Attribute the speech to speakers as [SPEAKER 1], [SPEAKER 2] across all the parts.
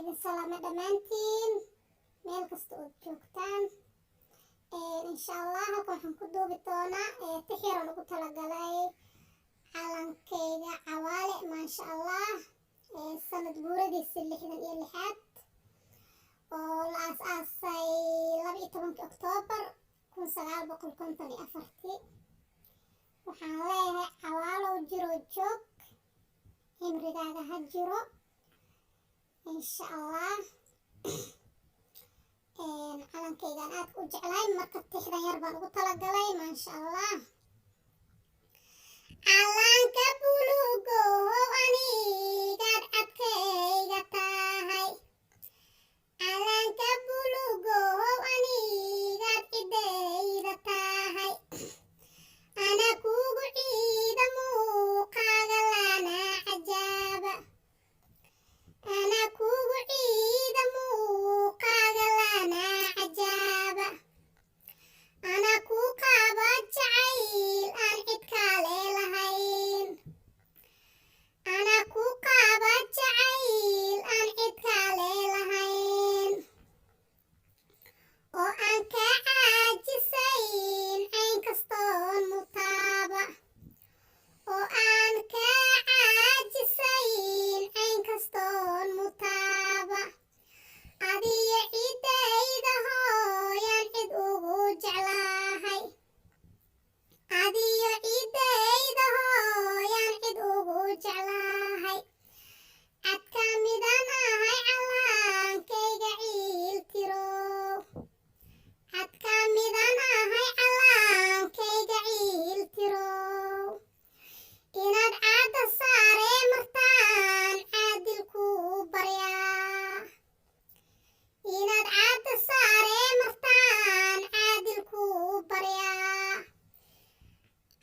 [SPEAKER 1] idin salaame dhammaantiin meel kasta oo joogtaan. Insha Allah halkan waxaan ku duubi doonaa tixyar ugu talagalay calankeyga Cawaale maasha Allah sanad guuradiisa 66 oo la aasaasay 12 Oktoobar 1954. waxaan leeyahay Cawaalow jiro joog cimrigaaga ha jiro insha Allah. calankeygan aad u jeclahay marka tixdan yar baan ugu talagalay maasha Allah. calanka buluugo anigaad cadkeyga tahay, calanka buluugo anigaad cideyda tahay, ana kugu ciida muuqaaga lana cajaaba, ana kugu ciida muuqaaga lana cajaaba, ana ku qaba jacayl aan cid kale lahayn, ana ku qaba jacayl aan cid kale lahayn, oo aan ka caajisayn cayn kastoon mutaaba, oo aan ka caajisayn cayn kastoon mutaaba, adiyo cidayda hooyaan cid ugu jeclahay, adiyo cidayda hooyaan cid ugu jeclahay, cadka midaan ahay calankeyga ciil tiro, cadka midaan ahay calankeyga ciil tiro, inaad caada saare martaan caadil ku baryaa, inaad caada saare martaan caadil ku baryaa,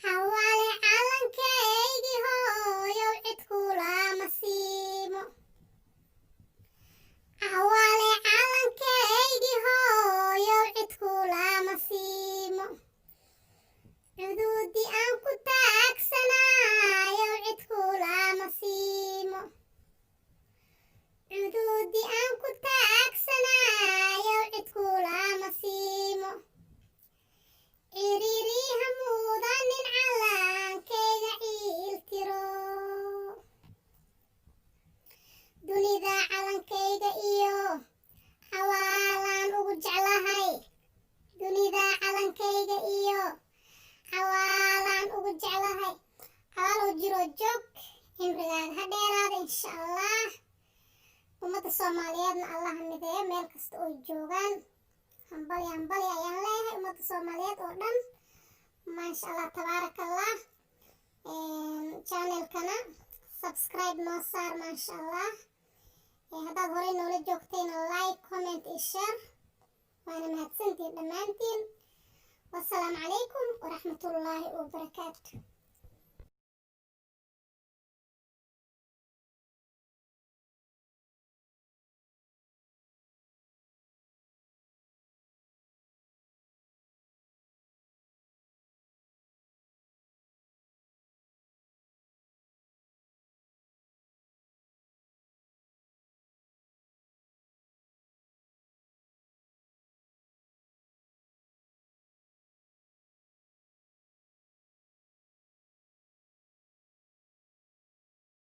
[SPEAKER 1] Cawaale calankeygii hooyow cid kulama siimo, Cawaale calankeygii hooyow cid kulama siimo, cuduudi aan ku taagsanayow cid kulama siimo, cuduudi aan ku taagsanayow cid kulama siimo, ciriiriha mudanin calankeyga ciil tiro, dunida calankeyga iyo Cawaalaan ugu jeclahay, dunida calankeyga iyo Cawaalaan ugu jeclahay. Cawaalow jiro joog cimrigaaga ha dheeraada insha Allah. ummadda Soomaaliyeedna Allah ha mideeyo meel kasta oo joogaan. hambali ayaan leeyahay ummadda Soomaaliyeed oo dhan maasha Allah tabaarakallah. channelkana subscribe noo saar maasha Allah. haddaad horey noola joogtayna like, comment iyo share. waana mahadsantiin dhammaantiin. wassalaamu calaykum waraxmatullaahi wabarakaatu.